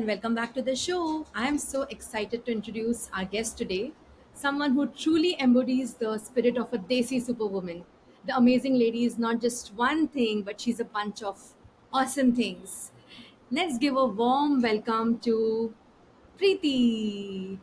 and welcome back to the show. I am so excited to introduce our guest today, someone who truly embodies the spirit of a Desi superwoman. The amazing lady is not just one thing, but she's a bunch of awesome things. Let's give a warm welcome to Preeti.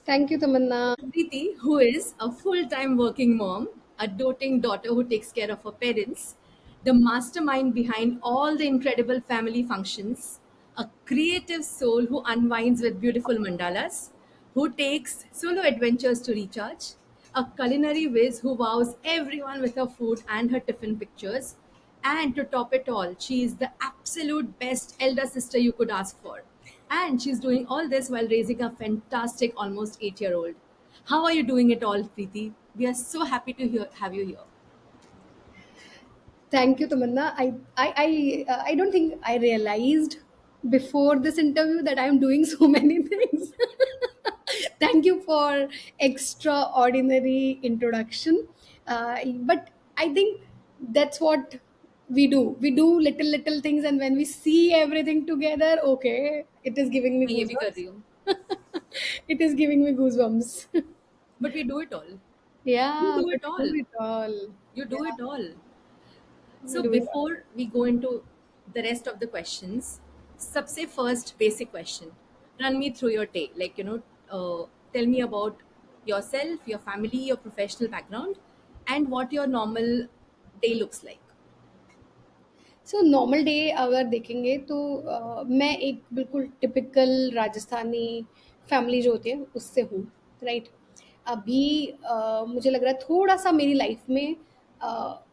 Thank you, Tamanna. Preeti, who is a full time working mom, a doting daughter who takes care of her parents, the mastermind behind all the incredible family functions, a creative soul who unwinds with beautiful mandalas, who takes solo adventures to recharge, a culinary whiz who wows everyone with her food and her tiffin pictures, and to top it all, she is the absolute best elder sister you could ask for. And she's doing all this while raising a fantastic almost 8-year old. How are you doing it all, Preeti? We are so happy to have you here. Thank you, Tamanna. I don't think I realized before this interview that I'm doing so many things. Thank you for extraordinary introduction. But I think that's what we do. We do little things, and when we see everything together, okay, it is giving me मैं ये भी कर goosebumps. रही हूँ. It is giving me goosebumps. But we do it all. You Yeah, do but it we all. do it all. You do Yeah, it all. we So do it all. before we go into the rest of the questions, सबसे first basic question. Run me through your day. Tell me about yourself, your family, your professional background, and what your normal day looks like. So normal day अगर देखेंगे तो मैं एक बिल्कुल typical Rajasthani family जो होती है उससे हूँ, राइट। अभी मुझे लग रहा है थोड़ा सा मेरी लाइफ में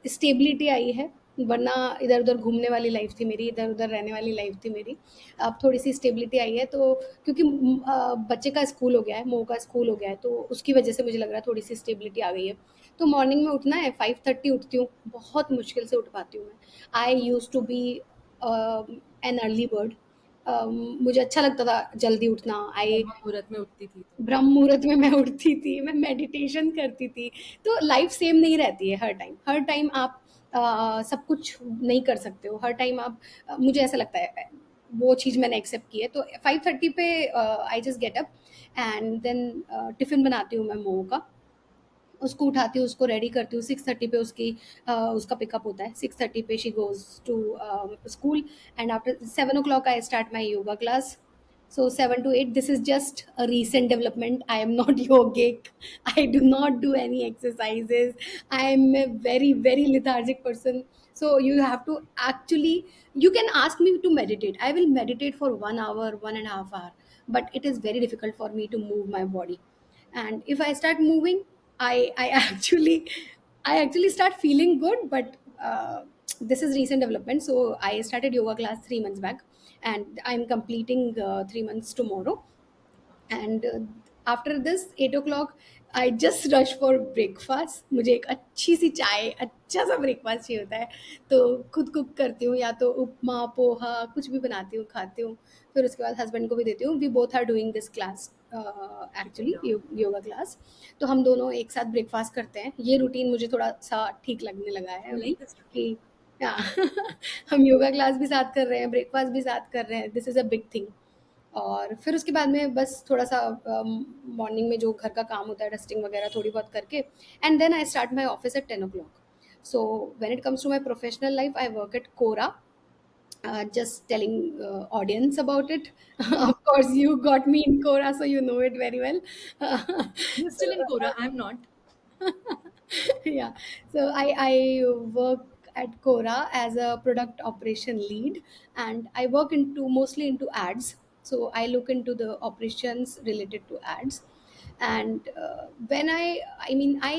स्टेबिलिटी आई है, वरना इधर उधर घूमने वाली लाइफ थी मेरी, इधर उधर रहने वाली लाइफ थी मेरी। अब थोड़ी सी स्टेबिलिटी आई है, तो क्योंकि बच्चे का स्कूल हो गया है, मोह का स्कूल हो गया है, तो उसकी वजह से मुझे लग रहा है थोड़ी सी स्टेबिलिटी आ गई है। तो मॉर्निंग में उठना है, 5:30 उठती हूँ, बहुत मुश्किल से उठ पाती हूँ मैं। I used to be an early bird. मुझे अच्छा लगता था जल्दी उठना। आई ब्रह्म मुहूर्त में उठती थी तो. ब्रह्म मुहूर्त में मैं उठती थी, मैं मेडिटेशन करती थी। तो लाइफ सेम नहीं रहती है हर टाइम। हर टाइम आप सब कुछ नहीं कर सकते हो। हर टाइम आप मुझे ऐसा लगता है वो चीज़ मैंने एक्सेप्ट की है। तो 5:30 पे I just get up and then tiffin बनाती हूँ मैं मोमो का। उसको उठाती हूँ, उसको रेडी करती हूँ। 6:30 पे उसका पिकअप होता है। 6:30 पे she goes to school and after 7 o'clock I start my yoga class. So 7 to 8, this is just a recent development. I am not yogic. I do not do any exercises. I am a very lethargic person. So you have to actually, you can ask me to meditate. I will meditate for 1 hour, 1.5 hour, but it is very difficult for me to move my body. And if I start moving, I actually I actually start feeling good. But this is recent development. So I started yoga class 3 months back, and I'm completing 3 months tomorrow. And after this 8 o'clock, I just rush for breakfast. मुझे एक अच्छी सी चाय, अच्छा सा breakfast चाहिए होता है। तो खुद कुक करती हूँ, या तो उपमा पोहा कुछ भी बनाती हूँ, खाती हूँ। फिर उसके बाद हस्बैंड को भी देती हूँ। We both are doing this class actually, together. Yoga class. तो हम दोनों एक साथ ब्रेकफास्ट करते हैं। ये रूटीन मुझे थोड़ा सा ठीक लगने लगा है You अभी like this routine? कि हाँ, हम योगा क्लास भी साथ कर रहे हैं, ब्रेकफास्ट भी साथ कर रहे हैं। This is a big thing. और फिर उसके बाद में बस थोड़ा-सा मॉर्निंग में जो घर का काम होता है, डस्टिंग वगैरह थोड़ी बहुत करके, and then I start my office at 10 o'clock. So when it comes to my professional life, I work at Quora. Just telling audience about it. Of course, you got me in Quora, so you know it very well. You're So still in Kora. I'm not. yeah, so I work at Quora as a product operation lead, and I work into mostly into ads. So I look into the operations related to ads. And when I mean I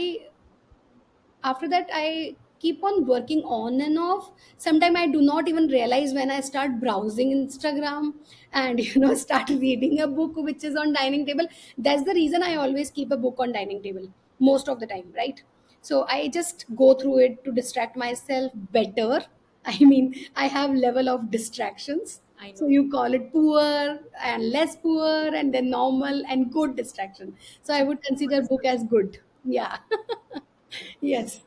after that I keep on working on and off. Sometimes I do not even realize when I start browsing Instagram and start reading a book which is on dining table. That's the reason I always keep a book on dining table most of the time, right? So I just go through it to distract myself better. I mean, I have level of distractions. I So know. you call it poor and less poor and then normal and good distraction. So I would Good consider book discussion. as good. Yeah. Yes.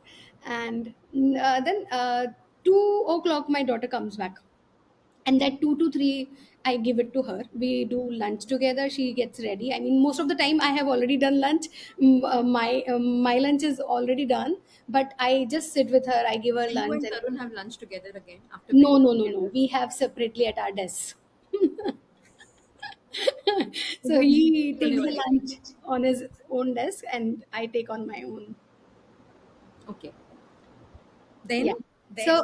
And then 2 o'clock my daughter comes back, and that 2 to 3 I give it to her. We do lunch together, she gets ready. I mean, most of the time I have already done lunch. My lunch is already done, but I just sit with her, I give her So you lunch. and And Tarun have lunch together again after no, picking no, no, no, together. we have separately at our desks. So So you he eat on takes your the leave. lunch on his own desk and I take on my own. Okay. Yeah. Then So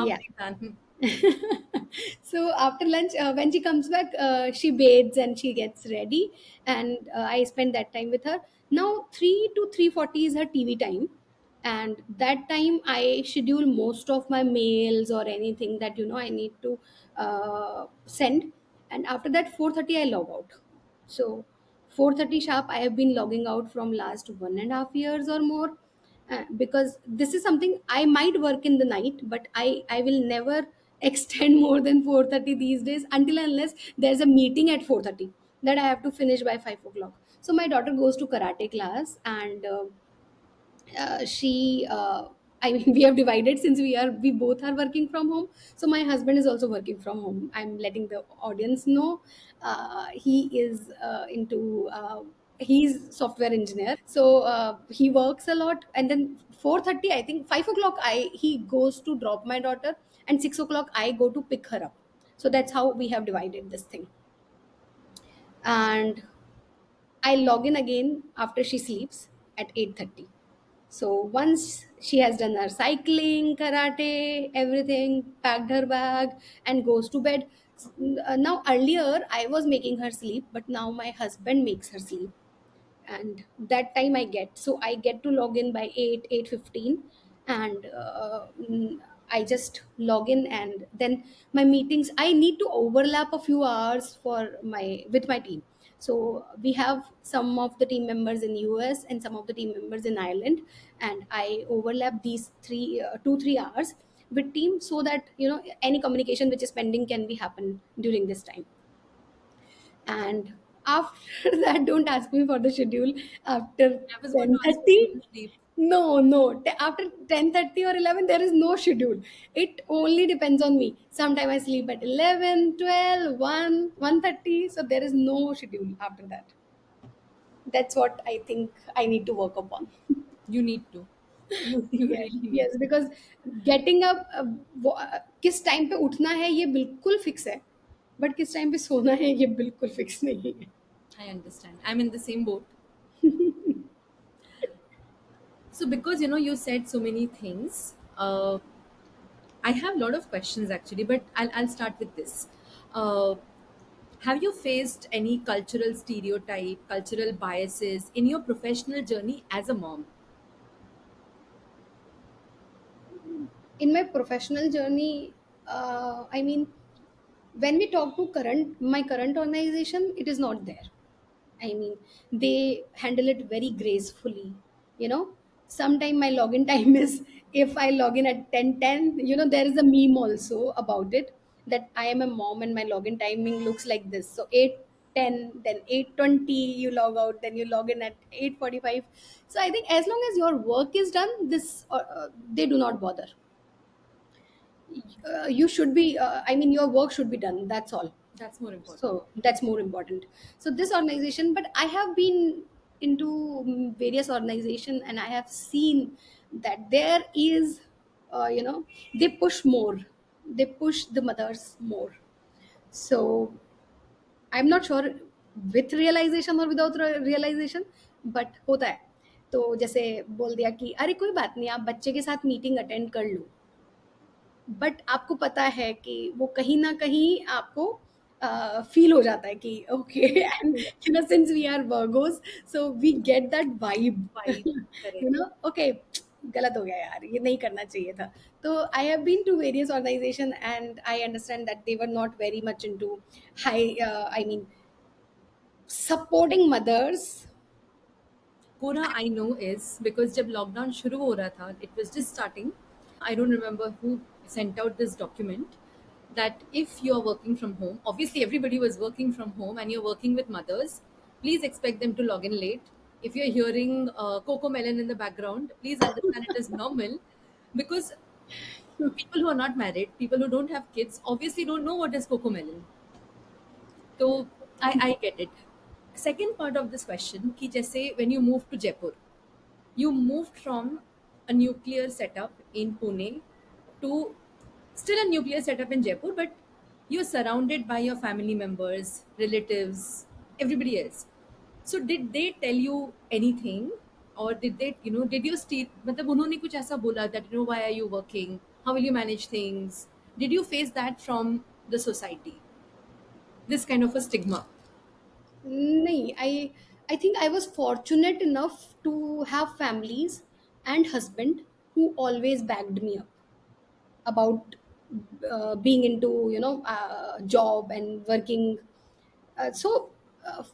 yeah. after done. So after lunch, when she comes back, she bathes and she gets ready, and I spend that time with her. Now 3 to 3:40 is her TV time, and that time I schedule most of my mails or anything that I need to send, and after that 4:30 I log out. So 4:30 sharp I have been logging out from last 1.5 years or more, because this is something I might work in the night, but I will never extend more than 4:30 these days, until and unless there's a meeting at 4:30 that I have to finish by 5 o'clock. So my daughter goes to karate class, and she I mean, we have divided, since we both are working from home. So my husband is also working from home. I'm letting the audience know. He is into he's software engineer, so he works a lot. And then 4:30, I think 5 o'clock, I he goes to drop my daughter, and 6 o'clock I go to pick her up. So that's how we have divided this thing. And I log in again after she sleeps at 8:30. So once she has done her cycling, karate, everything, packed her bag, and goes to bed. Now earlier I was making her sleep, but now my husband makes her sleep, and that time I get to log in by 8:15, and I just log in, and then my meetings I need to overlap a few hours for my with my team. So we have some of the team members in US and some of the team members in Ireland, and I overlap these 2-3 hours with team, so that any communication which is pending can be happen during this time. And after that, don't ask me for the schedule after I was going to ask you 10:30. when you sleep. No, no. After 10:30 or 11, there is no schedule. It only depends on me. Sometimes I sleep at 11, 12, 1:30. So there is no schedule after that. That's what I think I need to work upon. You need to. You Yes, really need yes, to. because getting up, किस time पे उठना है ये बिल्कुल fix है, but किस time पे सोना है ये बिल्कुल फिक्स नहीं है. I understand. I'm in the same boat. So because you said so many things, I have a lot of questions actually, but I'll start with this. Uh, have you faced any cultural stereotype, cultural biases in your professional journey as a mom? In my professional journey, I mean, when we talk to my current organization, it is not there. I mean, they handle it very gracefully. You know, sometime my login time is, if I log in at 10:10, there is a meme also about it, that I am a mom and my login timing looks like this. So 8:10, then 8:20 you log out, then you log in at 8:45. So I think as long as your work is done, they do not bother. You should be, I mean, your work should be done. That's all. That's more important. So that's more important. So this organization, but I have been into various organization, and I have seen that there is, they push more. They push the mothers more. So I'm not sure with realization or without realization, but होता है. तो जैसे बोल दिया कि अरे कोई बात नहीं, आप बच्चे के साथ मीटिंग अटेंड कर लो, बट आपको पता है कि वो कहीं न कहीं आपको फ़ील हो जाता है कि okay, and since we are Virgos, so we get that vibe. Vibe, correct. Okay, गलत हो गया यार, ये नहीं करना चाहिए था. तो I have been to various organization, and I understand that they were not very much into high, I mean, supporting mothers. पूरा I know is because जब lockdown शुरू हो रहा था, it was just starting. I don't remember who sent out this document that if you're working from home, obviously everybody was working from home and you're working with mothers, please expect them to log in late. If you're hearing Coco Melon in the background, please understand it is normal because People who are not married, people who don't have kids, obviously don't know what is cocomelon. So I get it. Second part of this question, कि जैसे when you moved to Jaipur, you moved from a nuclear setup in Pune to still a nuclear setup in Jaipur, but you're surrounded by your family members, relatives, everybody else. So did they tell you anything, or did they, did you still, मतलब उन्होंने कुछ ऐसा बोला that why are you working, how will you manage things? Did you face that from the society? This kind of a stigma. नहीं, I think I was fortunate enough to have families and husband who always backed me up about being into job and working.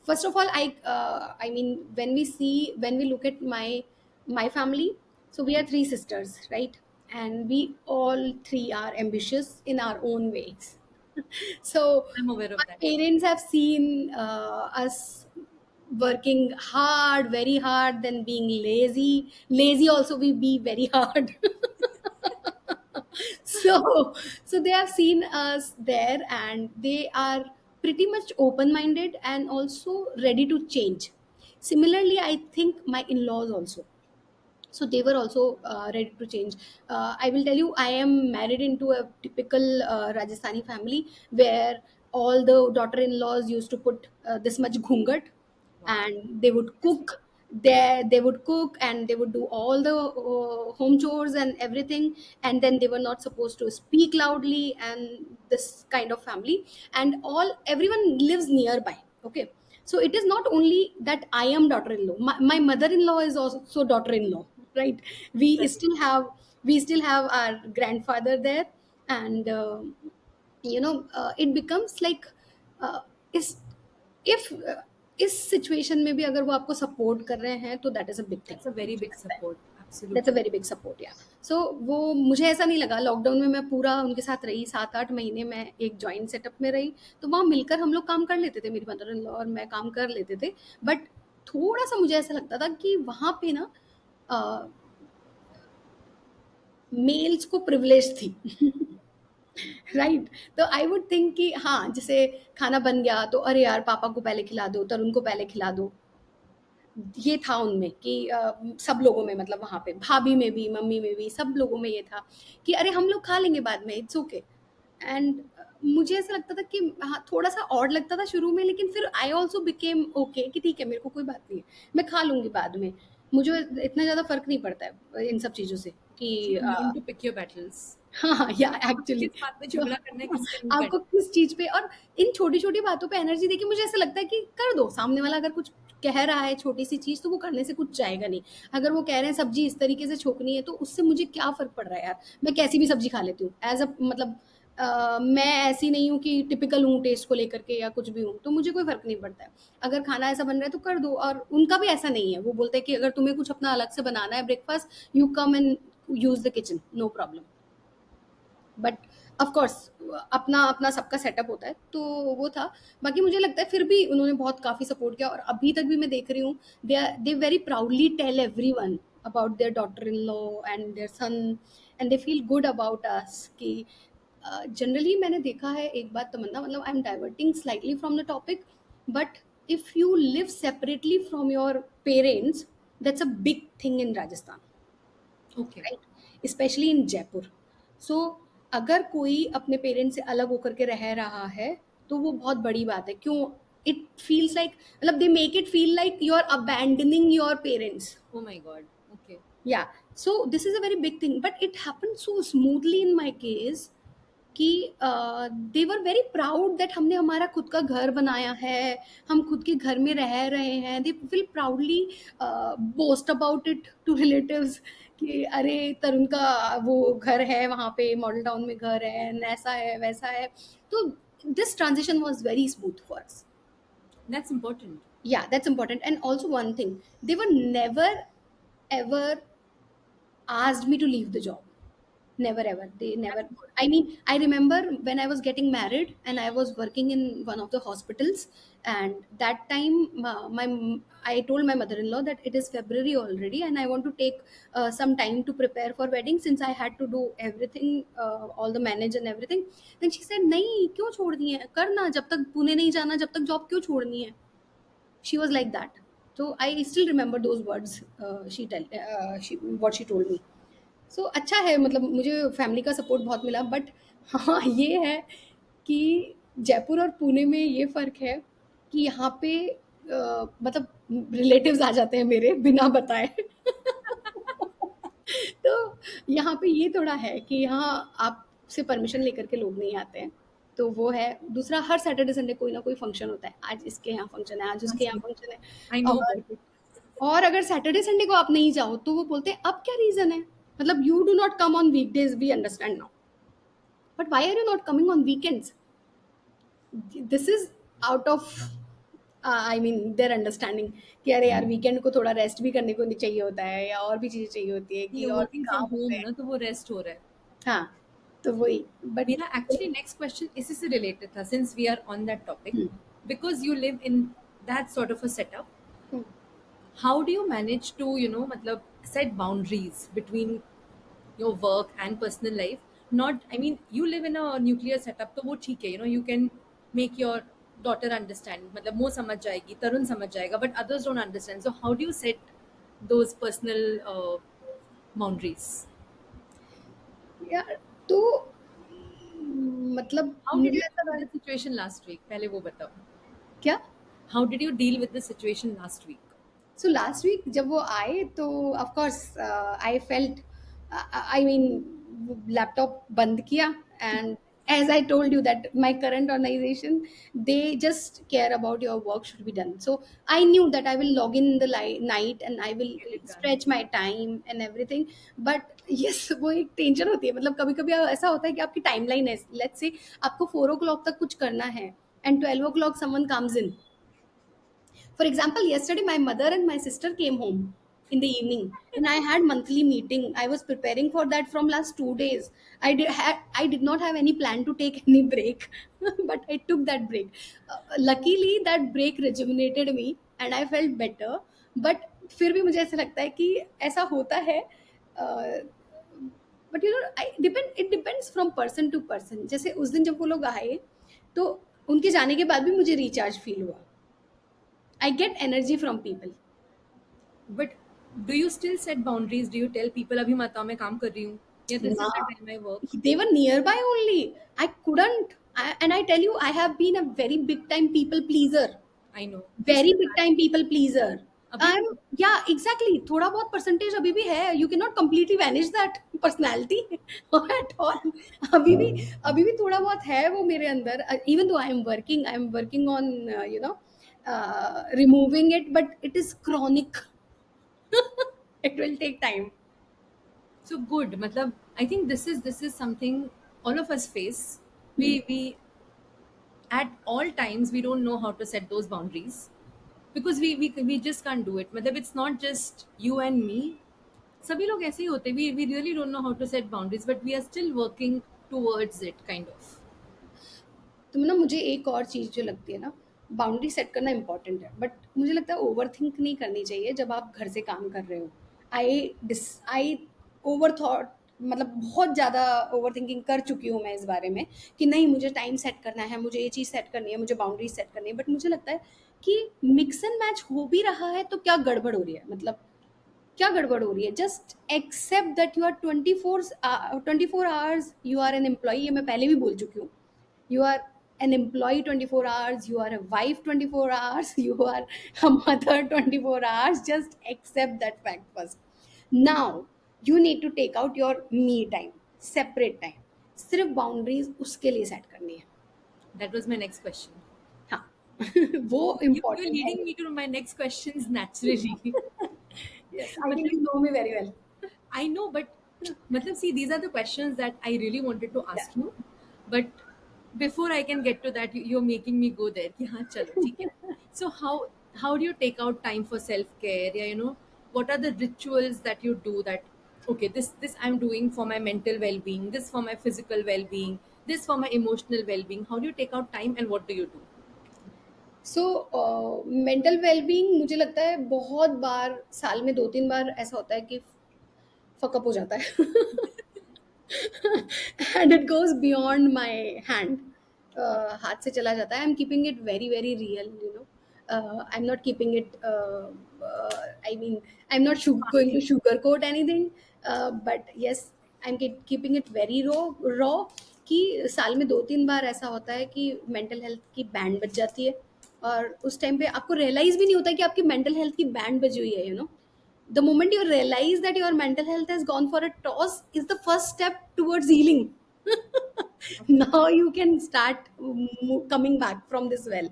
First of all, I mean, when we look at my family, so we are three sisters, right? And we all three are ambitious in our own ways. So I'm aware my of that. parents have seen us working hard, very hard, then being lazy also we be very hard. so so they have seen us there, and they are pretty much open minded and also ready to change. Similarly, I think my in-laws also, so they were also ready to change. I will tell you, I am married into a typical Rajasthani family where all the daughter-in-laws used to put this much ghungat, Wow. and they would cook. They would cook and they would do all the home chores and everything, and then they were not supposed to speak loudly, and this kind of family. And all everyone lives nearby, okay? So it is not only that I am daughter-in-law, my mother-in-law is also daughter-in-law, right? we That's still have we still have our grandfather there. And it becomes like uh, is if इस situation में भी अगर वो आपको support कर रहे हैं तो that is a big thing, that's a very मुझे big लगता है support. That's a Absolutely. Very big support, या। सो वो मुझे ऐसा नहीं लगा, लॉकडाउन में मैं पूरा उनके साथ रही, 7-8 महीने मैं एक जॉइंट सेटअप में रही। तो वहाँ मिलकर हम लोग काम कर लेते थे, मेरी मदर इन लॉ और मैं काम कर लेते थे। बट थोड़ा सा मुझे ऐसा लगता था कि वहाँ पे ना मेल्स को प्रिविलेज थी। राइट। तो आई वुड थिंक कि हाँ, जैसे खाना बन गया तो अरे यार पापा को पहले खिला दो, तरुण को पहले खिला दो। ये था उनमें कि सब लोगों में, मतलब वहाँ पे भाभी में भी, मम्मी में भी, सब लोगों में ये था कि अरे हम लोग खा लेंगे बाद में, इट्स ओके। एंड मुझे ऐसा लगता था कि हाँ, थोड़ा-सा ऑड लगता था शुरू में, लेकिन फिर आई ऑल्सो बिकेम ओके कि ठीक है, मेरे को कोई बात नहीं है, मैं खा लूँगी बाद में। मुझे इतना ज़्यादा फ़र्क नहीं पड़ता है इन सब चीज़ों से कि You've learned to pick your battles. हाँ, हाँ, या आपको एक्चुअली। किस बात में तो झगड़ा करना है, किससे नहीं आपको करना किस चीज़ पे, और इन छोटी-छोटी बातों पे एनर्जी देके मुझे ऐसा लगता है कि कर दो, सामने वाला अगर कुछ कह रहा है छोटी-सी चीज़ तो वो करने से कुछ जाएगा नहीं। अगर वो कह रहे हैं सब्ज़ी इस तरीके से छोकनी है तो उससे मुझे क्या फ़र्क पड़ रहा है यार, मैं कैसी भी सब्ज़ी खा लेती हूँ। ऐज़ अ मतलब मैं ऐसी नहीं हूँ कि टिपिकल हूँ टेस्ट को लेकर के या कुछ भी हूँ, तो मुझे कोई फ़र्क नहीं पड़ता है। अगर खाना ऐसा बन रहा है तो कर दो, और उनका भी ऐसा नहीं है, वो बोलते हैं कि अगर तुम्हें कुछ अपना अलग से बनाना है breakfast, you come and use the kitchen, no problem. But of course अपना अपना सबका सेटअप होता है, तो वो था। बाकी मुझे लगता है फिर भी उन्होंने बहुत काफ़ी सपोर्ट किया, और अभी तक भी मैं देख रही हूँ they very proudly tell everyone about their daughter in law and their son, and they feel good about us कि जनरली मैंने देखा है एक बात तमन्ना, मतलब I am diverting slightly from the topic, but if you live separately from your parents, that's a big thing in Rajasthan, Okay. Right, specially in Jaipur. So अगर कोई अपने पेरेंट्स से अलग होकर के रह रहा है तो वो बहुत बड़ी बात है। क्यों? इट फील्स लाइक, मतलब they make it feel like you are abandoning your parents. Oh my God. Okay. Yeah, so this is a very big thing, but it happen so smoothly in my case कि they were very proud that हमने हमारा खुद का घर बनाया है, हम खुद के घर में रह रहे हैं। They will proudly boast about it to relatives कि अरे तरुण का वो घर है वहाँ पे मॉडल टाउन में घर है, ऐसा है वैसा है। तो this transition was very smooth for us. That's important. Yeah, that's important. And also one thing, they were never ever asked me to leave the job. Never ever. They never. That's good. I mean, I remember when I was getting married and I was working in one of the hospitals, and that time I told my mother-in-law that it is February already, and I want to take some time to prepare for wedding since I had to do everything, all the manage and everything. Then she said, "नहीं क्यों छोड़ दी है? करना जब तक पुणे नहीं जाना जब तक जॉब क्यों छोड़नी है?" She was like that. So I still remember those words. What she told me. सो अच्छा है, मतलब मुझे फैमिली का सपोर्ट बहुत मिला, बट हाँ ये है कि जयपुर और पुणे में ये फ़र्क है कि यहाँ पे मतलब रिलेटिव्स आ जाते हैं मेरे बिना बताए। तो यहाँ पे ये थोड़ा है कि यहाँ आपसे परमिशन लेकर के लोग नहीं आते हैं, तो वो है। दूसरा, हर सैटरडे संडे कोई ना कोई फंक्शन होता है, आज इसके यहाँ फंक्शन है, आज हाँ उसके यहाँ जी, फंक्शन है। आई नो और अबाउट इट। और अगर सैटरडे संडे को आप नहीं जाओ तो वो बोलते हैं अब क्या रीजन है, मतलब you do not come on weekdays, we understand now, but why are you not coming on weekends? This is out of I mean their understanding कि अरे यार वीकेंड को थोड़ा रेस्ट भी करने को नहीं चाहिए होता है, या और भी चीजें चाहिए होती है ये कि और भी वर्किंग फ्रॉम काम होते होम हैं। ना, तो वो रेस्ट हो रहा है। हाँ, तो वही, बट मेरा एक्चुअली नेक्स्ट क्वेश्चन इसी से रिलेटेड था, since we are on that topic, because you live in that sort of a setup, how do you manage to, matlab, set boundaries between your work and personal life? Not, I mean, you live in a nuclear setup, तो वो ठीक है, you can make your daughter understand, मतलब वो समझ जाएगी, तरुण समझ जाएगा, but others don't understand. So how do you set those personal boundaries? यार, तो मतलब How did मुझे you ऐसा deal with लगा- the situation last week? पहले वो बताओ. क्या? How did you deal with the situation last week? So last week जब वो आए तो of course I felt, I mean laptop बंद किया, and as I told you that my current organization, they just care about your work should be done, so I knew that I will log in the night and I will Get it done. Stretch my time and everything. But yes, वो एक tension होती है, मतलब कभी कभी ऐसा होता है कि आपकी टाइमलाइन है, लेट्स से आपको 4 o'clock तक कुछ करना है and 12 o'clock someone comes in. For example, yesterday my mother and my sister came home in the evening, and I had monthly meeting. I was preparing for that from last 2 days. I did not have any plan to take any break, but I took that break. Luckily, that break rejuvenated me, and I felt better. But फिर भी मुझे ऐसा लगता है कि ऐसा होता है, but you know it depends from person to person. जैसे उस दिन जब वो लोग आए तो उनके जाने के बाद भी मुझे रिचार्ज फील हुआ। I get energy from people. But do you still set boundaries? Do you tell people अभी मत आओ, मैं काम कर रही हूँ, या this is the Nah, time I work? they were nearby only. I couldn't. And I tell you, I have been a very big time people pleaser. I know. Just Very big time people pleaser. अभी भी. Yeah, exactly. थोड़ा बहुत percentage अभी भी है. You cannot completely vanish that personality at all. अभी भी थोड़ा बहुत है वो मेरे अंदर. Even though I am working on removing it, but it is chronic. It will take time. So good. मतलब I think this is something all of us face. We at all times we don't know how to set those boundaries, because we just can't do it. मतलब it's not just you and me. सभी लोग ऐसे ही होते. We really don't know how to set boundaries, but we are still working towards it, kind of. तो ना मुझे एक और चीज़ जो लगती है ना, बाउंड्री सेट करना इम्पोर्टेंट है, बट मुझे लगता है ओवर थिंक नहीं करनी चाहिए जब आप घर से काम कर रहे हो। आई ओवर थॉट, मतलब बहुत ज़्यादा ओवर थिंकिंग कर चुकी हूँ मैं इस बारे में कि नहीं मुझे टाइम सेट करना है, मुझे ये चीज़ सेट करनी है, मुझे बाउंड्री सेट करनी है, बट मुझे लगता है कि मिक्स एंड मैच हो भी रहा है तो क्या गड़बड़ हो रही है, मतलब क्या गड़बड़ हो रही है? Just accept that you are 24 hours you are an employee. ये मैं पहले भी बोल चुकी हूँ। You are an employee 24 hours, you are a wife 24 hours, you are a mother 24 hours. Just accept that fact first. Now you need to take out your me time, separate time. सिर्फ boundaries उसके लिए set करनी है। That was my next question. हाँ वो You're important है। leading me to my next questions naturally. Yes, I think मतलब you know me very well. I know, but matlab, see, these are the questions that I really wanted to Yeah. ask you. But before I can get to that, you're making me go there. कि हाँ चलो ठीक है. So how do you take out time for self care? Yeah, what are the rituals that you do that okay, this I'm doing for my mental well-being, this for my physical well-being, this for my emotional well-being. How do you take out time and what do you do? So mental wellbeing मुझे लगता है बहुत बार साल में 2-3 बार ऐसा होता है कि फक अप हो जाता है and it goes beyond my hand. हाथ से चला जाता है। I am keeping it very, very real, you know. I am not keeping it I mean I am not going to Party. sugarcoat anything, but yes I am keeping it very raw कि साल में 2-3 बार ऐसा होता है कि mental health की band बज जाती है और उस टाइम पे आपको रियलाइज़ भी नहीं होता है कि आपकी मेंटल हेल्थ की बैंड बजी हुई है, you know. The moment you realize that your mental health has gone for a toss is the first step towards healing. Now you can start coming back from this well,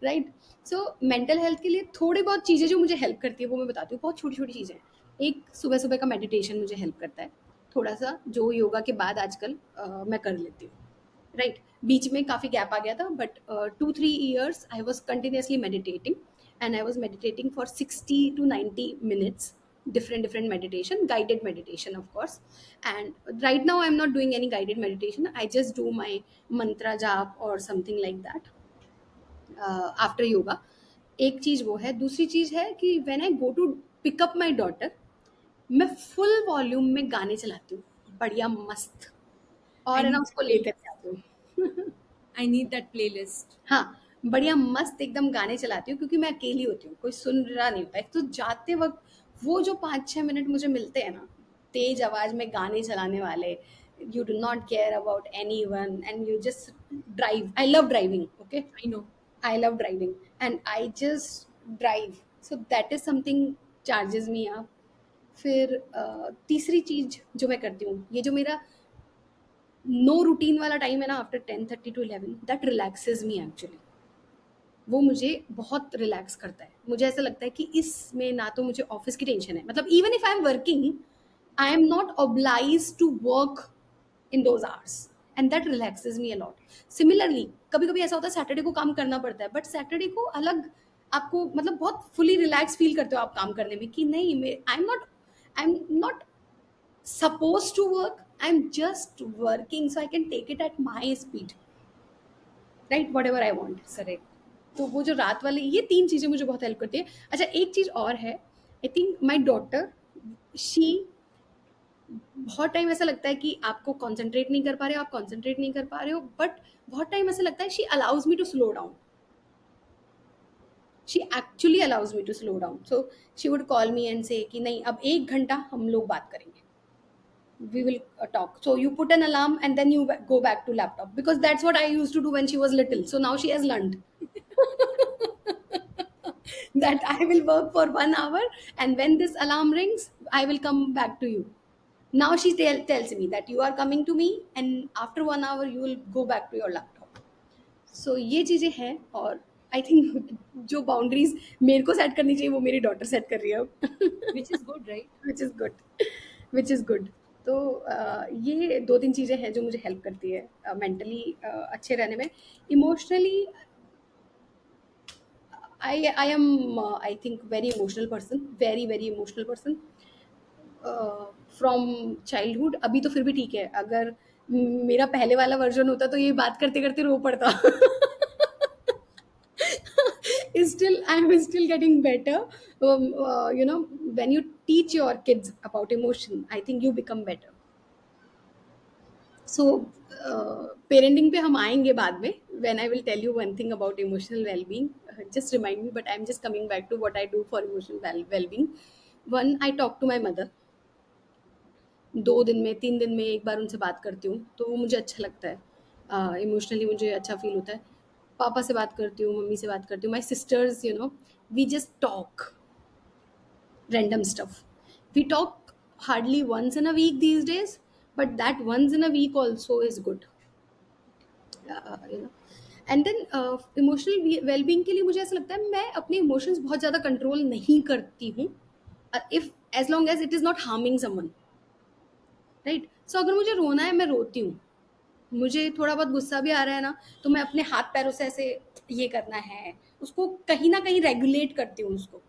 right? So mental health के लिए थोड़ी बहुत चीज़ें जो मुझे help करती है वो मैं बताती हूँ। बहुत छोटी छोटी चीज़ें हैं। एक सुबह सुबह का मेडिटेशन मुझे हेल्प करता है थोड़ा सा, जो योगा के बाद आजकल मैं कर लेती हूँ, राइट। बीच में काफ़ी गैप आ गया था, but 2-3 years I was continuously meditating, and I was meditating for 60 to 90 minutes, different meditation, guided meditation, of course. And right now I'm not doing any guided meditation. I just do my mantra jap or something like that after yoga. एक चीज वो है। दूसरी चीज है कि when I go to pick up my daughter, मैं full volume में गाने चलाती हूँ, बढ़िया मस्त, I और है ना need that उसको लेकर playlist. के आती हूँ। I need that playlist. हाँ, बढ़िया मस्त एकदम गाने चलाती हूँ क्योंकि मैं अकेली होती हूँ, कोई सुन रहा नहीं होता है। तो जाते वक़्त वो जो 5-6 मिनट मुझे मिलते हैं ना, तेज़ आवाज़ में गाने चलाने वाले, you do not care about anyone and you just drive. I love driving, okay? I know. I love driving and I just drive, so that is something charges me up. फिर तीसरी चीज़ जो मैं करती हूँ, ये जो मेरा नो रूटीन वाला टाइम है ना after 10:30 to 11, that relaxes me actually. वो मुझे बहुत रिलैक्स करता है। मुझे ऐसा लगता है कि इसमें ना तो मुझे ऑफ़िस की टेंशन है, मतलब even if I am working, I am not obliged to work in those hours, and that relaxes me a lot. Similarly कभी-कभी ऐसा होता है सैटरडे को काम करना पड़ता है, बट सैटरडे को अलग आपको मतलब बहुत फुली रिलैक्स फ़ील करते हो आप काम करने में कि नहीं, मैं I am not supposed to work, I am just working so I can take it at my speed, right? Whatever I want. Correct. तो वो जो रात वाली ये 3 चीज़ें मुझे बहुत हेल्प करती है। अच्छा, एक चीज़ और है, I think my daughter, she, बहुत टाइम ऐसा लगता है कि आपको कंसंट्रेट नहीं कर पा रहे हो, आप कंसंट्रेट नहीं कर पा रहे हो, बट बहुत टाइम ऐसा लगता है she allows me to slow down. She actually allows me to slow down. So she would call me and say कि नहीं, अब 1 घंटा हम लोग बात करेंगे। We will talk. So you put an alarm and then you go back to laptop, because that's what I used to do when she was little. So now she has learned that I will work for 1 hour, and when this alarm rings, I will come back to you. Now she tells me that you are coming to me, and after 1 hour, you will go back to your laptop. So ये चीज़ें हैं, और I think जो boundaries मेरे को set करनी चाहिए वो मेरी डॉटर सेट कर रही है अब। Which is good, right? Which is good, which is good. तो ये 2-3 चीज़ें हैं जो मुझे हेल्प करती है मेंटली अच्छे रहने में। Emotionally I am I think very emotional person, very very emotional person from childhood. अभी तो फिर भी ठीक है, अगर मेरा पहले वाला वर्जन होता तो ये बात करते करते रो पड़ता। Still, I'm still getting better. You know, when you teach your kids about emotion, I think you become better. सो पेरेंटिंग पे हम आएंगे बाद में, when I will tell you one thing about emotional wellbeing. Just remind me, but I am just coming back to what I do for emotional wellbeing. One, I talk to my mother. 2 दिन में 3 दिन में एक बार उनसे बात करती हूँ, तो वो मुझे अच्छा लगता है, इमोशनली मुझे अच्छा फील होता है। पापा से बात करती हूँ, मम्मी से बात करती हूँ, my sisters, you know, we just talk random stuff. We talk hardly once in a week these days, but that once in a week also is good. You know, and then emotional wellbeing के लिए मुझे ऐसा लगता है मैं अपने emotions बहुत ज़्यादा कंट्रोल नहीं करती हूँ, if as long as it is not harming someone, right? So अगर मुझे रोना है मैं रोती हूँ, मुझे थोड़ा बहुत गुस्सा भी आ रहा है ना, तो मैं अपने हाथ पैरों से ऐसे ये करना है, उसको कहीं ना कहीं रेगुलेट करती हूँ उसको,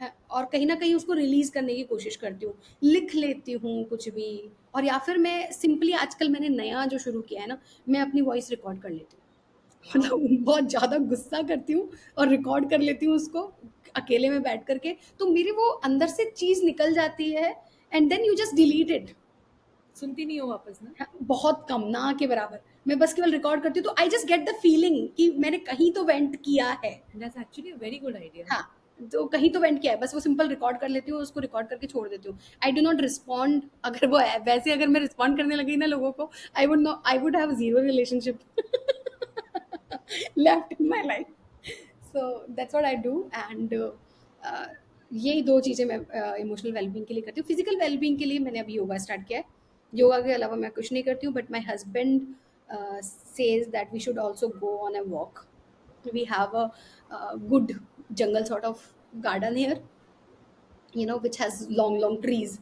है, और कहीं न कहीं उसको रिलीज़ करने की कोशिश करती हूँ। लिख लेती हूँ कुछ भी, और या फिर मैं सिंपली आजकल मैंने नया जो शुरू किया है ना, मैं अपनी वॉइस रिकॉर्ड कर लेती हूँ। वाओ! मतलब बहुत ज़्यादा गुस्सा करती हूँ और रिकॉर्ड कर लेती हूँ उसको अकेले में बैठ कर के, तो मेरी वो अंदर से चीज़ निकल जाती है, and then you just delete it. सुनती नहीं हो वापस ना? बहुत कम, ना के बराबर। मैं बस केवल रिकॉर्ड करती हूँ, तो आई जस्ट गेट द फीलिंग कि मैंने कहीं तो वेंट किया है। That's actually a very good idea. हाँ, तो कहीं तो वेंट किया है, बस वो सिंपल रिकॉर्ड कर लेती हूँ, उसको रिकॉर्ड करके छोड़ देती हूँ। आई डू नॉट रिस्पॉन्ड, अगर वो वैसे अगर मैं रिस्पॉन्ड करने लगी ना लोगों को, I would have zero relationship left in my life. So that's what I do, and यही 2 चीज़ें मैं इमोशनल वेलबीइंग के लिए करती हूँ। फिज़िकल वेलबीइंग के लिए मैंने अभी योगा स्टार्ट किया है। योगा के अलावा मैं कुछ नहीं करती हूँ, but my husband says that we should also go on a walk. We have a good jungle sort of garden here, which has long trees.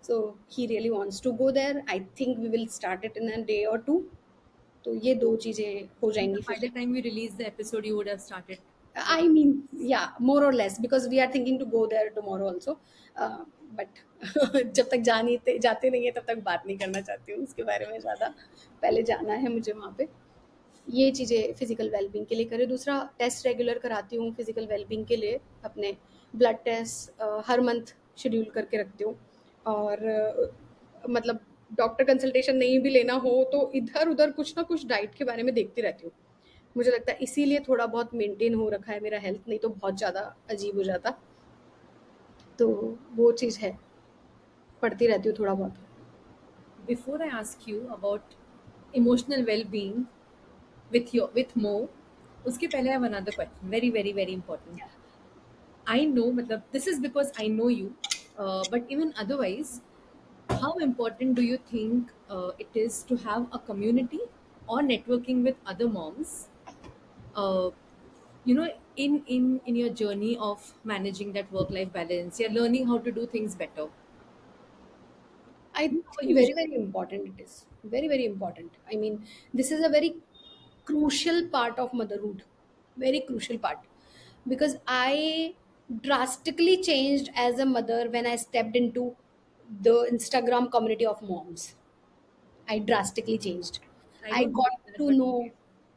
So he really wants to go there. I think we will start it in a day or two. तो ये 2 चीज़ें हो जाएँगी By फिर। the time we release the episode, you would have started I doing mean, yeah, more or less, because we are thinking to go there tomorrow also. But जब तक जाते नहीं है तब तक बात नहीं करना चाहती हूँ उसके बारे में ज़्यादा। पहले जाना है मुझे वहाँ पे। ये चीज़ें फिज़िकल वेलबींग के लिए करें। दूसरा, टेस्ट रेगुलर कराती हूँ फिज़िकल वेलबींग के लिए, अपने ब्लड टेस्ट हर मंथ शेड्यूल करके रखती हूँ। और मतलब डॉक्टर कंसल्टेशन नहीं भी लेना हो तो इधर-उधर कुछ ना कुछ डाइट के बारे में देखती रहती हूँ। मुझे लगता है इसीलिए थोड़ा बहुत मेंटेन हो रखा है मेरा हेल्थ, नहीं तो बहुत ज़्यादा अजीब हो जाता। तो वो चीज़ है, पढ़ती रहती हूँ थोड़ा बहुत। before I ask you about emotional well-being with Mo, उसके पहले I have another question, very very very important. I know, matlab, this is because I know you, but even otherwise, how important do you think it is to have a community or networking with other moms? Uh, in your journey of managing that work-life balance, you're learning how to do things better. I How think you very, usually very important it is. Very, very important. I mean, this is a very crucial part of motherhood. Very crucial part. Because I drastically changed as a mother when I stepped into the Instagram community of moms. I drastically changed. I I don't got believe that, to but know, okay.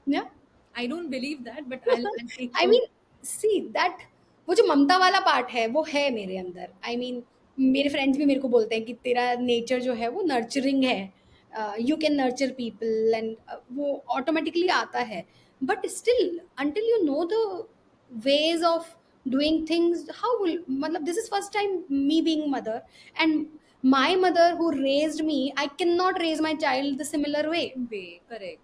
yeah. I don't believe that, but I'll take I your. Mean, see that, वो जो ममता वाला part है वो है मेरे अंदर। I mean, मेरे friends भी मेरे को बोलते हैं कि तेरा नेचर जो है वो नर्चरिंग है, you can nurture people, and वो ऑटोमेटिकली आता है। But still until you know the ways of doing things, how will, मतलब this is first time me being mother, and my mother who raised me, I cannot raise my child the similar way. Same way, correct.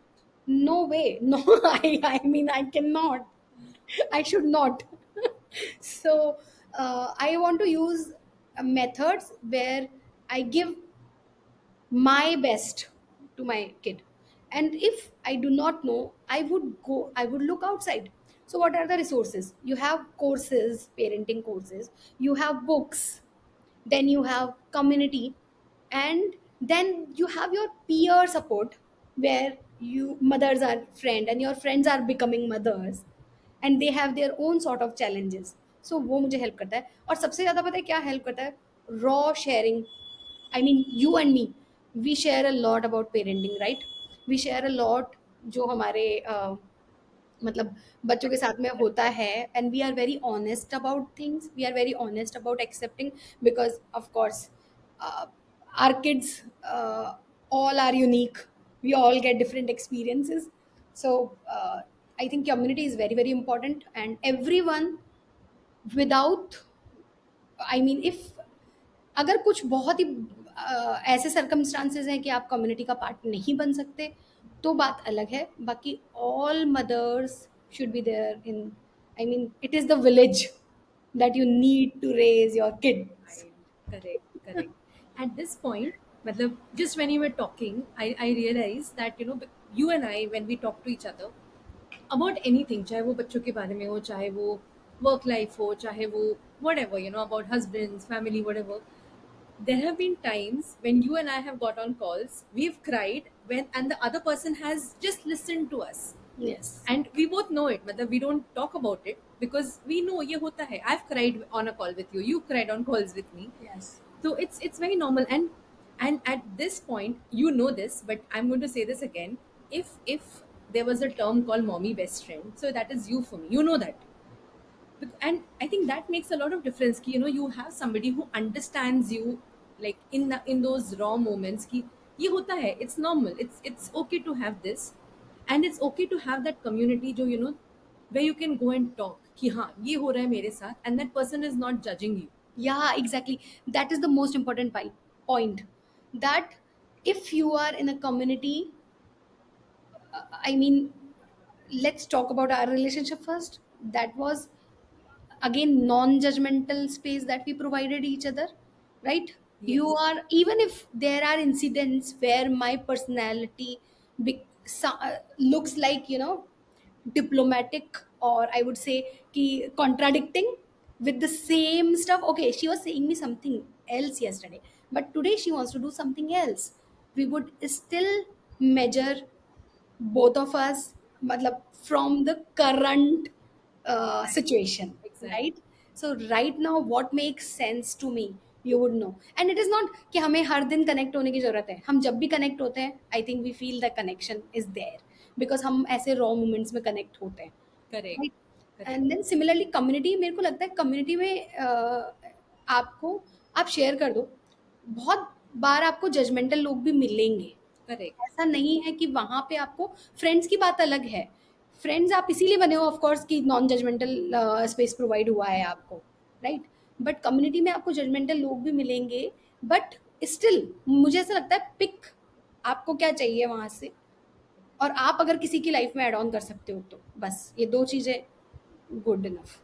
No way. No, I mean, I cannot. I should not. So, I want to use methods where I give my best to my kid. And if I do not know, I would look outside. So, what are the resources? You have courses, parenting courses, you have books, then you have community, and then you have your peer support, where you mothers are friend and your friends are becoming mothers, and they have their own sort of challenges. So वो मुझे help करता है। और सबसे ज़्यादा पता है क्या हेल्प करता है? Raw sharing. I mean, you and me, we share a lot about parenting, right? We share a lot जो हमारे मतलब बच्चों के साथ में होता है, and we are very honest about things, we are very honest about accepting, because of course our kids all are unique, we all get different experiences. So I think community is very, very important, and everyone, without, I mean, if अगर कुछ बहुत ही ऐसे circumstances हैं कि आप community का part नहीं बन सकते, तो बात अलग है। बाकी all mothers should be there in, I mean, it is the village that you need to raise your kids. Right, correct, correct. At this point, matlab, just when you were talking, I realized that you and I, when we talk to each other about anything, चाहे वो बच्चों के बारे में हो, चाहे वो work life हो, चाहे वो whatever, about husbands, family, whatever. There have been times when you and I have got on calls, we've cried when, and the other person has just listened to us. Yes. and we both know it, मतलब we don't talk about it because we know ये होता है. I've cried on a call with you, you cried on calls with me, Yes. so it's very normal. And at this point, you know this, but I'm going to say this again. If there was a term called mommy best friend, so that is you for me, you know that. And I think that makes a lot of difference ki, you have somebody who understands you, like in those raw moments ki ye hota hai, it's normal, it's okay to have this. And it's okay to have that community jo, where you can go and talk ki ha ye ho raha hai mere sath, and that person is not judging you. Yeah, exactly. That is the most important point. That if you are in a community, I mean, let's talk about our relationship first. That was again non-judgmental space that we provided each other, right? You Yes. are, even if there are incidents where my personality looks like, diplomatic, or I would say ki contradicting with the same stuff. Okay, she was saying me something else yesterday, but today she wants to do something else. We would still measure both of us, matlab, from the current Right. situation, Exactly. right? So right now what makes sense to me, you would know. And it is not कि हमें हर दिन connect होने की जरूरत है. हम जब भी कनेक्ट होते हैं, I think we feel the connection is there, because हम ऐसे रॉ मोमेंट्स में कनेक्ट होते हैं, Correct. Right? Correct. And then similarly community, मेरे को लगता है कम्युनिटी में आपको, आप शेयर कर दो, बहुत बार आपको जजमेंटल लोग भी मिलेंगे. Correct. ऐसा नहीं है कि वहाँ पे आपको, फ्रेंड्स की बात अलग है. फ्रेंड्स आप इसीलिए बने हो ऑफ कोर्स कि नॉन जजमेंटल स्पेस प्रोवाइड हुआ है आपको, राइट? बट कम्युनिटी में आपको जजमेंटल लोग भी मिलेंगे, बट स्टिल मुझे ऐसा लगता है पिक आपको क्या चाहिए वहाँ से, और आप अगर किसी की लाइफ में ऐड ऑन कर सकते हो तो बस ये दो चीज़ें good enough.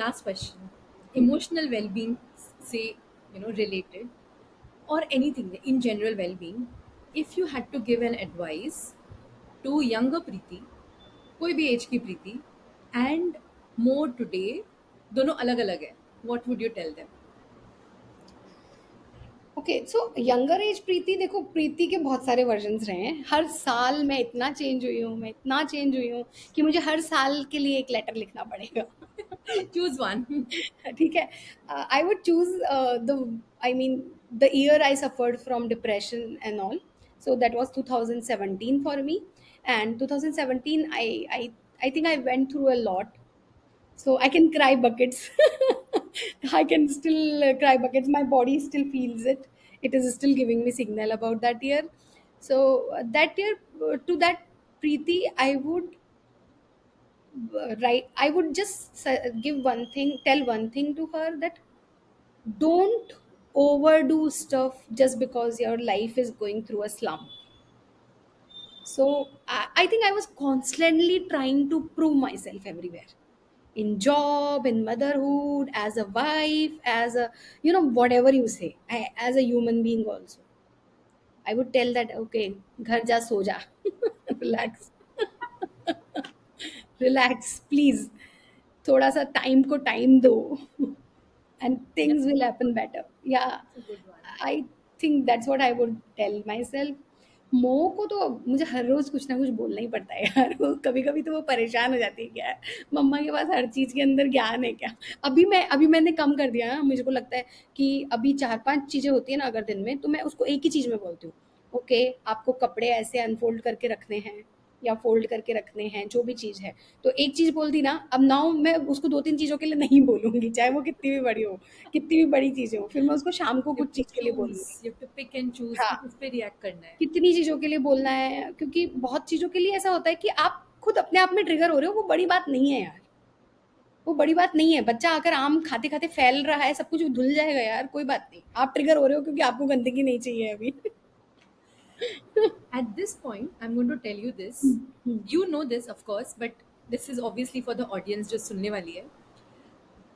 Last question. Emotional well-being, say, related, or anything in general well-being, if you had to give an advice to younger Preeti, कोई भी एज की प्रीति, and more today, दोनों अलग अलग है, what would you tell them? Okay, so younger age Preeti, देखो प्रीति के बहुत सारे वर्जन्स रहे हैं. हर साल मैं इतना चेंज हुई हूँ, मैं इतना चेंज हुई हूँ कि मुझे हर साल के लिए एक लेटर लिखना पड़ेगा. Choose one. ठीक है. I would choose the, I mean, the year I suffered from depression and all. So that was 2017 for me, and 2017 I think I went through a lot, so I can cry buckets. I can still cry buckets, my body still feels it. It is still giving me signal about that year. So that year, to that Preeti, I would write, I would just give one thing, tell one thing to her, that don't overdo stuff just because your life is going through a slump. So I think I was constantly trying to prove myself everywhere, in job, in motherhood, as a wife, as a, whatever you say, as a human being also. I would tell that, okay, घर जा सो जा. Relax. Relax, please. थोड़ा सा time को time दो. And things That's a will good happen one. better. Yeah, That's a good one. I think that's what I would tell myself. मोह को तो मुझे हर रोज कुछ ना कुछ बोलना ही पड़ता है यार. वो कभी कभी तो वो परेशान हो जाती है कि यार मम्मा के पास हर चीज के अंदर ज्ञान है क्या. अभी मैंने कम कर दिया है. मुझे को लगता है कि अभी 4-5 चीजें होती है ना अगर दिन में, तो मैं उसको एक ही चीज में बोलती हूँ. ओके, आपको कपड़े ऐसे अनफोल्ड करके रखने हैं या फोल्ड करके रखने हैं, जो भी चीज है. तो एक चीज बोल दी ना, अब नाउ मैं उसको 2-3 चीजों के लिए नहीं बोलूंगी, चाहे वो कितनी भी बड़ी हो, कितनी भी बड़ी चीजें हो. फिर मैं उसको शाम को You कुछ have to चीज के लिए बोलूंगी. choose, you have to pick and choose कि हाँ, किस पे रिएक्ट करना है. कितनी चीज़ों के लिए बोलना है, क्योंकि बहुत चीज़ों के लिए ऐसा होता है कि आप खुद अपने आप में ट्रिगर हो रहे हो, वो बड़ी बात नहीं है यार. वो बड़ी बात नहीं है. बच्चा अगर आम खाते-खाते फैल रहा है, सब कुछ धुल जाएगा यार, कोई बात नहीं. आप ट्रिगर हो रहे हो क्योंकि आपको गंदगी नहीं चाहिए अभी. At this point, I'm going to tell you hmm, this. Hmm. You know this, of course, but this is obviously for the audience जो सुनने वाली है.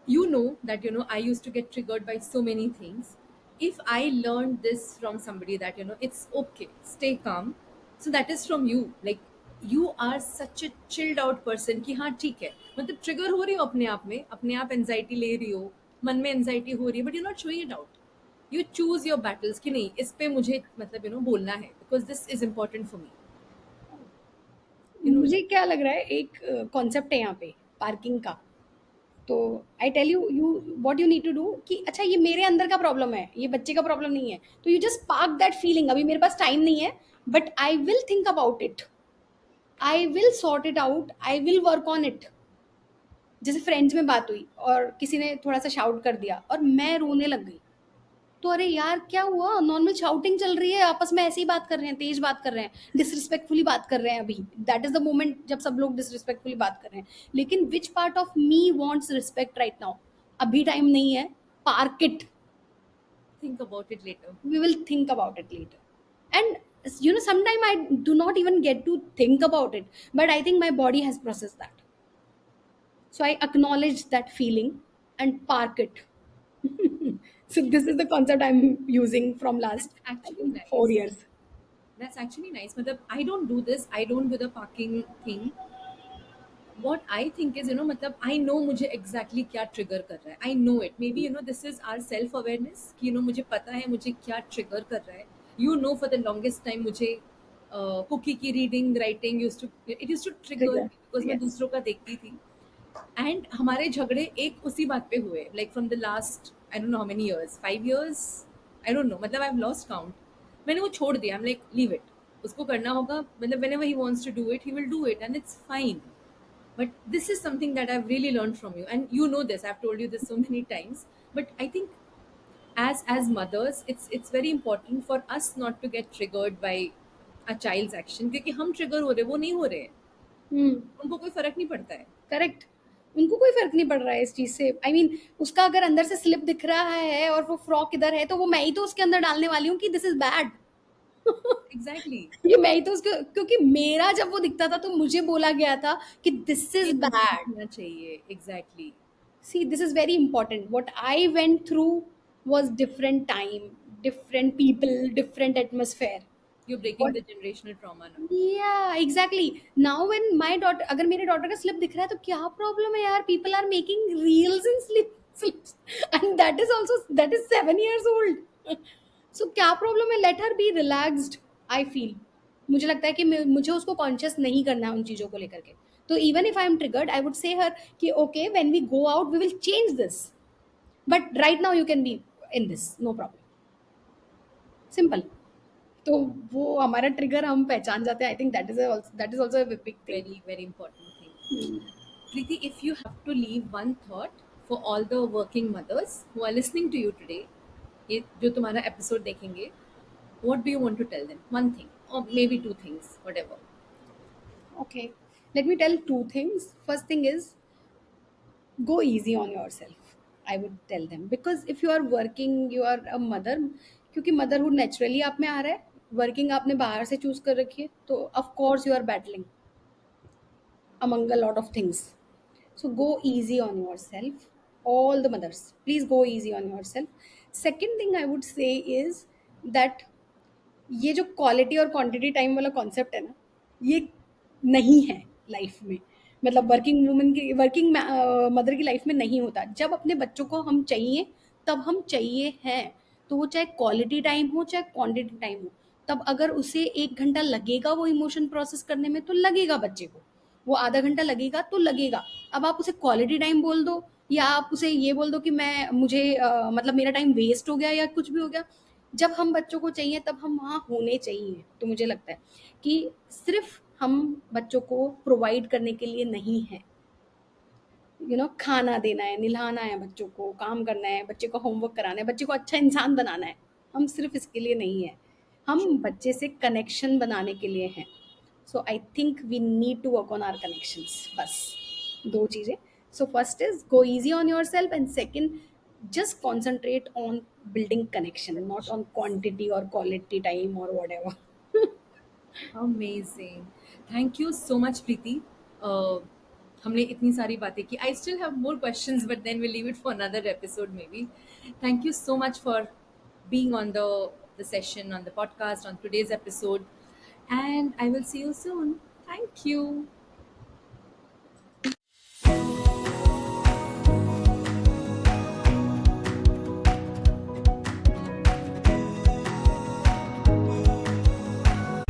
You know that I used to get triggered by so many things. If I learned this from somebody that it's okay, stay calm, so that is from you. Like, you are such a chilled out person कि हाँ ठीक है, मतलब trigger हो रही हो अपने आप में, अपने आप एंजाइटी ले रही हो, मन में एंजाइटी हो रही है, but you not showing it out. You choose your battles कि नहीं, इस पे मुझे मतलब बोलना है, because this is important for me. मुझे क्या लग रहा है, एक कॉन्सेप्ट है यहाँ पे पार्किंग का। तो I tell you, you what you need to do कि अच्छा ये मेरे अंदर का प्रॉब्लम है, ये बच्चे का प्रॉब्लम नहीं है, तो you just park that feeling. अभी मेरे पास टाइम नहीं है, but I will think about it, I will sort it out, I will work on it. जैसे फ्रेंड्स में बात हुई और किसी ने थोड़ा सा शाउट कर दिया और मैं रोने लग गई, तो अरे यार क्या हुआ, नॉर्मल शाउटिंग चल रही है, आपस में ऐसे ही बात कर रहे हैं, तेज बात कर रहे हैं, डिसरिस्पेक्टफुली बात कर रहे हैं, अभी दैट इज द मोमेंट जब सब लोग डिसरिस्पेक्टफुली बात कर रहे हैं। लेकिन which part of me wants respect right now? अभी टाइम नहीं है, park it, Think about it later. we will think about it later. And sometime I do not even get to think about it, but I think my body has processed that, so I acknowledge that feeling and park it. So this is the concept I'm using from last, That's I actually think, 4 nice. years. That's actually nice. Matlab, I don't do this. I don't do the parking thing. What I think is, matlab, I know मुझे exactly क्या trigger कर रहा है. I know it. Maybe, this is our self awareness कि, मुझे पता है मुझे क्या trigger कर रहा है. For the longest time मुझे cookie की reading, writing it used to trigger Trigger. me because मैं Yes. दूसरों का देखती थी. एंड हमारे झगड़े एक उसी बात पे हुए, like from the last I don't know how many years, 5 years, I don't know, मतलब आई हैव लॉस्ट काउंट. मैंने वो छोड़ दिया. I am like leave it. उसको करना होगा, मतलब whenever he wants to do it he will do it and it's fine. But this is something that I've really learned from you, and you know this. I've told you this so many times. But I think as mothers, it's very important for us not to get triggered by a child's action, क्योंकि हम trigger हो रहे, वो नहीं हो रहे हैं. हम्म. उनको कोई फर्क नहीं पड़ता है. करेक्ट. उनको कोई फर्क नहीं पड़ रहा है इस चीज से, आई मीन उसका अगर अंदर से स्लिप दिख रहा है और वो फ्रॉक इधर है, तो वो मैं ही तो उसके अंदर डालने वाली हूँ कि दिस इज बैड. एग्जैक्टली. ये मैं ही तो उसको, क्योंकि मेरा जब वो दिखता था तो मुझे बोला गया था कि दिस ये इज नहीं बैड. दिखना चाहिए. Exactly. See, this is very important. What I went through was different time, different people, different atmosphere. You're breaking What? the generational trauma now. Yeah, exactly. Now when my daughter, अगर मेरे daughter का slip दिख रहा है तो क्या problem है यार? People are making reels in slips, and that is 7 years old. So क्या problem है? Let her be relaxed. I feel. मुझे लगता है कि मुझे उसको conscious नहीं करना है उन चीज़ों को लेकर के. तो even if I am triggered, I would say her कि okay, when we go out, we will change this. But right now you can be in this, no problem. Simple. तो वो हमारा ट्रिगर हम पहचान जाते हैं. I think that is also a big thing. Very, very important thing. Preeti, if you have to leave one thought for all the working mothers who are listening to you today, ये जो तुम्हारा episode देखेंगे, what do you want to tell them? One thing, or maybe two things, whatever. Okay, let me tell two things. First thing is, go easy on yourself, I would tell them, because if you are working, you are a mother, क्योंकि motherhood naturally आप में आ रहा है, working आपने बाहर से choose कर रखी है, तो of course you are battling among a lot of things. So go easy on yourself. All the mothers, please go easy on yourself. Second thing I would say is that ये जो quality और quantity time वाला concept है ना, ये नहीं है life में. मतलब वर्किंग वुमन की, वर्किंग मदर की लाइफ में नहीं होता. जब अपने बच्चों को हम चाहिए, तब हम चाहिए हैं. तो वो चाहे क्वालिटी टाइम हो चाहे क्वांटिटी टाइम हो, तब अगर उसे 1 घंटा लगेगा वो इमोशन प्रोसेस करने में, तो लगेगा बच्चे को. वो आधा घंटा लगेगा तो लगेगा. अब आप उसे क्वालिटी टाइम बोल दो, या आप उसे ये बोल दो कि मुझे मतलब मेरा टाइम वेस्ट हो गया या कुछ भी हो गया. जब हम बच्चों को चाहिए तब हम वहाँ होने चाहिए. तो मुझे लगता है कि सिर्फ हम बच्चों को प्रोवाइड करने के लिए नहीं है. खाना देना है, निलाना है बच्चों को, काम करना है, बच्चे को होमवर्क कराना है, बच्चे को अच्छा इंसान बनाना है. हम सिर्फ इसके लिए नहीं है, हम बच्चे से कनेक्शन बनाने के लिए हैं. So I think we need to work on our connections. बस दो चीज़ें. So first is go easy on yourself, and second just concentrate on building connection, not on quantity or quality time or whatever. Amazing. Thank you so much, Preeti. Uh, हमने इतनी सारी बातें की. I still have more questions, but then we'll leave it for another episode maybe. Thank you so much for being on the session, on the podcast, on today's episode. And I will see you soon. Thank you.